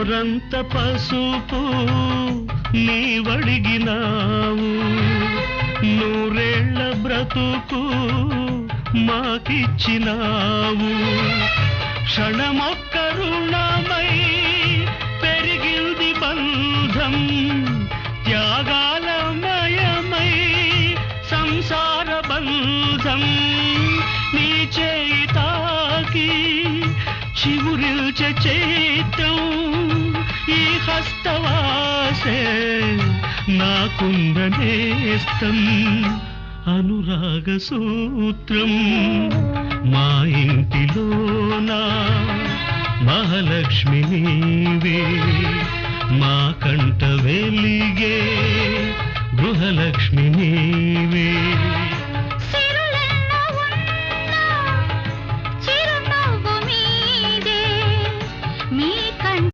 గోరంత పసుపు నీవడిగినావు, నూరేళ్ల బ్రతుకు మాకిచ్చినావు. క్షణమొక్క రుణమై పెరిగింది బంధం, త్యాగాలమయమై సంసార బంధం. నీ చేయి తాకి చివురిల్చే చైత్రం, ఈ హస్తవాసే నాకుందనేస్తం. అనురాగ సూత్రం మా ఇంటిలోనా మహాలక్ష్మి నీవే, మా కంట వెలిగే గృహలక్ష్మి